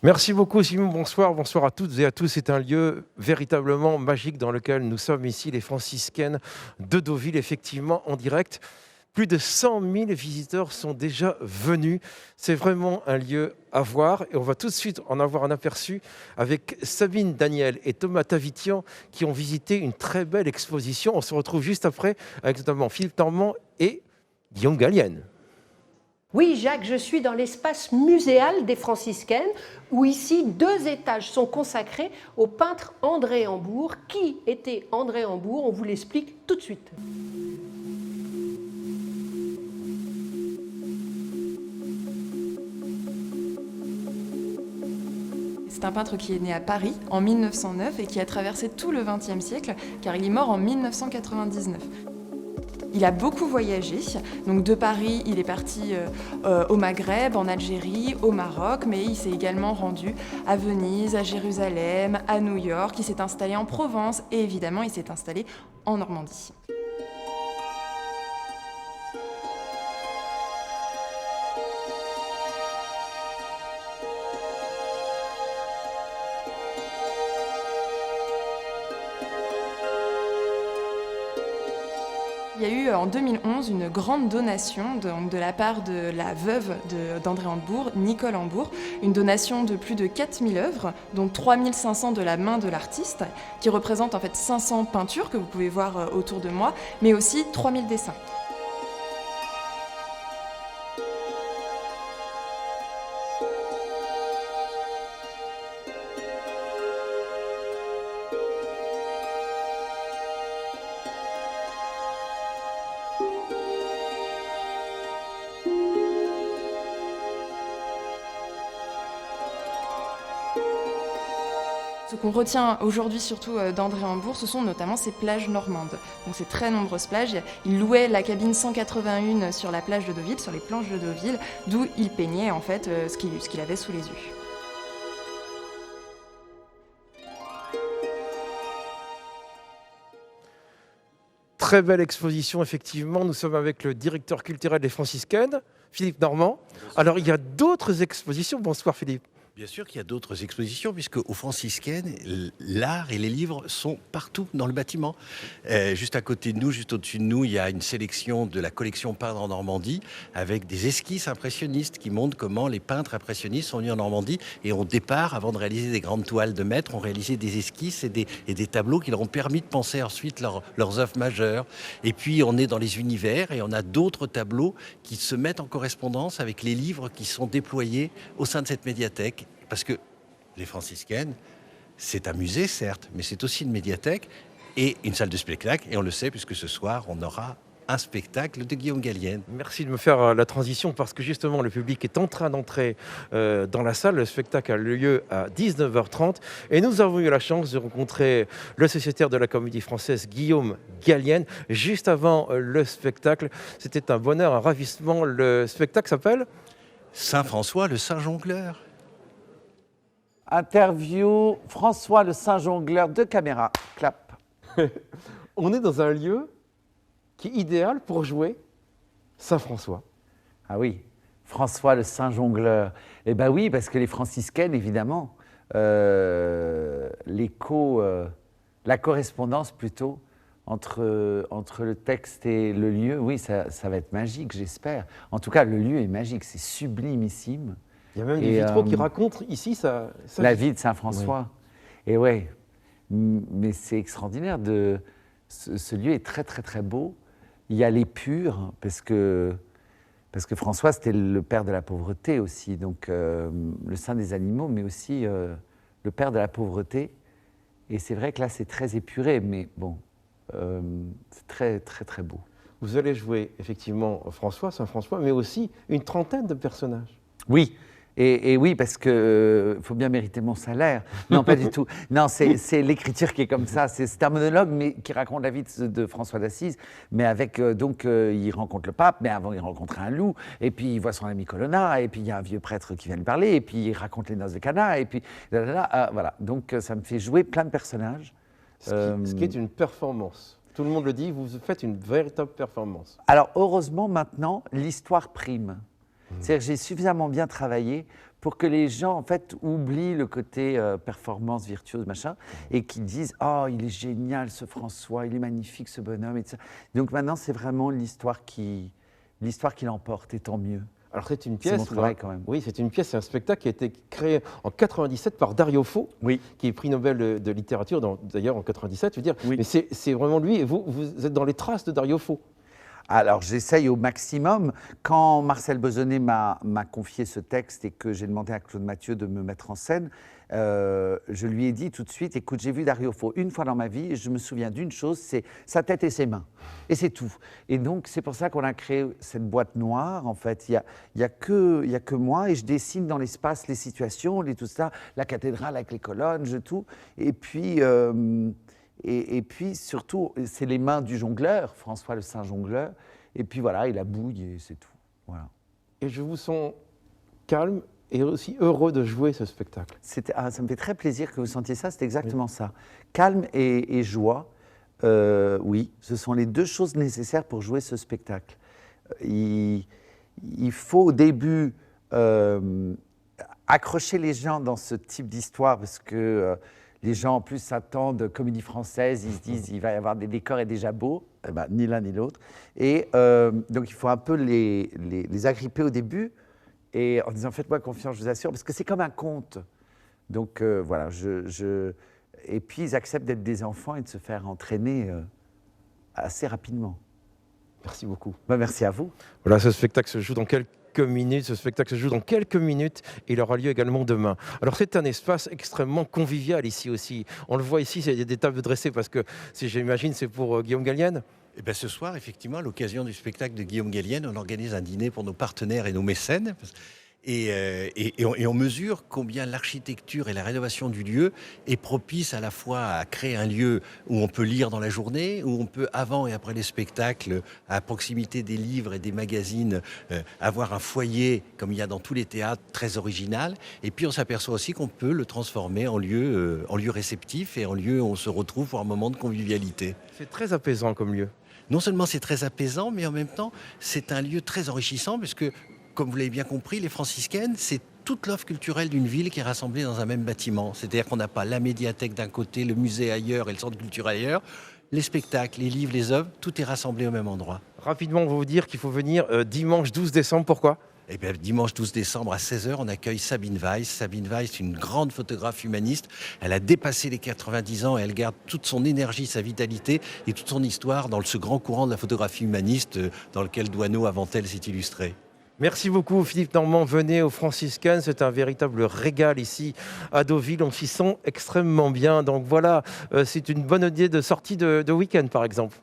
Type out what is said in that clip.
Merci beaucoup Simon, bonsoir, bonsoir à toutes et à tous. C'est un lieu véritablement magique dans lequel nous sommes ici, les franciscaines de Deauville, effectivement en direct. Plus de 100 000 visiteurs sont déjà venus. C'est vraiment un lieu à voir et on va tout de suite en avoir un aperçu avec Sabine Daniel et Thomas Tavitian qui ont visité une très belle exposition. On se retrouve juste après avec notamment Philippe Normand et Guillaume Gallienne. Oui, Jacques, je suis dans l'espace muséal des franciscaines, où ici, 2 étages sont consacrés au peintre André Hambourg. Qui était André Hambourg? On vous l'explique tout de suite. C'est un peintre qui est né à Paris en 1909 et qui a traversé tout le XXe siècle, car il est mort en 1999. Il a beaucoup voyagé, donc de Paris, il est parti au Maghreb, en Algérie, au Maroc, mais il s'est également rendu à Venise, à Jérusalem, à New York, il s'est installé en Provence et évidemment il s'est installé en Normandie. Il y a eu en 2011 une grande donation de la part de la veuve d'André Hambourg, Nicole Hambourg, une donation de plus de 4000 œuvres, dont 3500 de la main de l'artiste, qui représente en fait 500 peintures que vous pouvez voir autour de moi, mais aussi 3000 dessins. Ce qu'on retient aujourd'hui surtout d'André Hambourg, ce sont notamment ses plages normandes. Donc ces très nombreuses plages. Il louait la cabine 181 sur la plage de Deauville, sur les planches de Deauville, d'où il peignait en fait ce qu'il avait sous les yeux. Très belle exposition, effectivement. Nous sommes avec le directeur culturel des franciscaines, Philippe Normand. Bonsoir. Alors, il y a d'autres expositions. Bonsoir, Philippe. Bien sûr qu'il y a d'autres expositions, puisque aux franciscaines, l'art et les livres sont partout dans le bâtiment. Juste à côté de nous, juste au-dessus de nous, il y a une sélection de la collection Peindre en Normandie, avec des esquisses impressionnistes qui montrent comment les peintres impressionnistes sont venus en Normandie et au départ, avant de réaliser des grandes toiles de maître, ont réalisé des esquisses et des tableaux qui leur ont permis de penser ensuite leurs œuvres majeures. Et puis, on est dans les univers et on a d'autres tableaux qui se mettent en correspondance avec les livres qui sont déployés au sein de cette médiathèque. Parce que les franciscaines, c'est un musée, certes, mais c'est aussi une médiathèque et une salle de spectacle. Et on le sait, puisque ce soir, on aura un spectacle de Guillaume Gallienne. Merci de me faire la transition, parce que justement, le public est en train d'entrer dans la salle. Le spectacle a lieu à 19h30. Et nous avons eu la chance de rencontrer le sociétaire de la Comédie Française, Guillaume Gallienne, juste avant le spectacle. C'était un bonheur, un ravissement. Le spectacle s'appelle Saint-François, le Saint-Jongleur. Interview François le Saint-Jongleur de caméra. Clap. On est dans un lieu qui est idéal pour jouer Saint-François. Ah oui, François le Saint-Jongleur. Eh bien oui, parce que les franciscaines, évidemment, la correspondance plutôt entre le texte et le lieu, oui, ça va être magique, j'espère. En tout cas, le lieu est magique, c'est sublimissime. Il y a même des vitraux qui racontent ici la vie de Saint-François. Oui. Et ouais, mais c'est extraordinaire. Ce lieu est très, très, très beau. Il y a les purs, parce que François, c'était le père de la pauvreté aussi, donc le saint des animaux, mais aussi le père de la pauvreté. Et c'est vrai que là, c'est très épuré, mais bon, c'est très, très, très beau. Vous allez jouer effectivement Saint-François, mais aussi une trentaine de personnages. Oui. Et oui, parce qu'il faut bien mériter mon salaire. Non, pas du tout. Non, c'est l'écriture qui est comme ça. C'est un monologue mais qui raconte la vie de François d'Assise. Mais avec, il rencontre le pape, mais avant, il rencontre un loup. Et puis, il voit son ami Colonna. Et puis, il y a un vieux prêtre qui vient lui parler. Et puis, il raconte les noces de Cana. Et puis, voilà. Donc, ça me fait jouer plein de personnages. Ce qui est une performance. Tout le monde le dit, vous faites une véritable performance. Alors, heureusement, maintenant, l'histoire prime. C'est-à-dire que j'ai suffisamment bien travaillé pour que les gens, en fait, oublient le côté performance virtuose, machin, et qu'ils disent « Oh, il est génial, ce François, il est magnifique, ce bonhomme. » et tout ça. Donc maintenant, c'est vraiment l'histoire qui l'emporte, et tant mieux. Alors c'est une C'est pièce, mon travail, quand même. Oui, c'est une pièce, c'est un spectacle qui a été créé en 97 par Dario Fo, Oui. qui est prix Nobel de littérature, d'ailleurs en 97, je veux dire. Oui. Mais c'est vraiment lui, et vous êtes dans les traces de Dario Fo. Alors, j'essaye au maximum. Quand Marcel Besonnet m'a confié ce texte et que j'ai demandé à Claude Mathieu de me mettre en scène, je lui ai dit tout de suite, écoute, j'ai vu Dario Fo une fois dans ma vie et je me souviens d'une chose, c'est sa tête et ses mains. Et c'est tout. Et donc, c'est pour ça qu'on a créé cette boîte noire. En fait, il y a que moi et je dessine dans l'espace les situations, tout ça, la cathédrale avec les colonnes, tout. Et puis... Et puis surtout, c'est les mains du jongleur, François le Saint Jongleur. Et puis voilà, et la bouille, et c'est tout. Voilà. Et je vous sens calme et aussi heureux de jouer ce spectacle. Ça me fait très plaisir que vous sentiez ça, c'est exactement ça. Calme et joie, oui, ce sont les deux choses nécessaires pour jouer ce spectacle. Il faut au début accrocher les gens dans ce type d'histoire parce que... les gens, en plus, s'attendent comédie française, ils se disent il va y avoir des décors et des jabots, eh ben, ni l'un ni l'autre. Et donc, il faut un peu les agripper au début et en disant faites-moi confiance, je vous assure, parce que c'est comme un conte. Donc, voilà. Et puis, ils acceptent d'être des enfants et de se faire entraîner assez rapidement. Merci beaucoup. Ben, merci à vous. Voilà, ce spectacle se joue dans quelques minutes. Ce spectacle se joue dans quelques minutes et il aura lieu également demain. Alors c'est un espace extrêmement convivial ici aussi. On le voit ici, il y a des tables dressées parce que, si j'imagine, c'est pour Guillaume Gallienne. Eh bien, ce soir, effectivement, à l'occasion du spectacle de Guillaume Gallienne, on organise un dîner pour nos partenaires et nos mécènes. Et on mesure combien l'architecture et la rénovation du lieu est propice à la fois à créer un lieu où on peut lire dans la journée, où on peut, avant et après les spectacles, à proximité des livres et des magazines, avoir un foyer, comme il y a dans tous les théâtres, très original. Et puis on s'aperçoit aussi qu'on peut le transformer en lieu réceptif et en lieu où on se retrouve pour un moment de convivialité. C'est très apaisant comme lieu. Non seulement c'est très apaisant, mais en même temps, c'est un lieu très enrichissant, puisque comme vous l'avez bien compris, les franciscaines, c'est toute l'offre culturelle d'une ville qui est rassemblée dans un même bâtiment. C'est-à-dire qu'on n'a pas la médiathèque d'un côté, le musée ailleurs et le centre culturel ailleurs. Les spectacles, les livres, les œuvres, tout est rassemblé au même endroit. Rapidement, on va vous dire qu'il faut venir dimanche 12 décembre. Pourquoi ? Eh bien, dimanche 12 décembre à 16h, on accueille Sabine Weiss. Sabine Weiss est une grande photographe humaniste. Elle a dépassé les 90 ans et elle garde toute son énergie, sa vitalité et toute son histoire dans ce grand courant de la photographie humaniste dans lequel Doisneau, avant elle, s'est illustré. Merci beaucoup Philippe Normand, venez aux Franciscaines, c'est un véritable régal ici à Deauville, on s'y sent extrêmement bien. Donc voilà, c'est une bonne idée de sortie de week-end par exemple.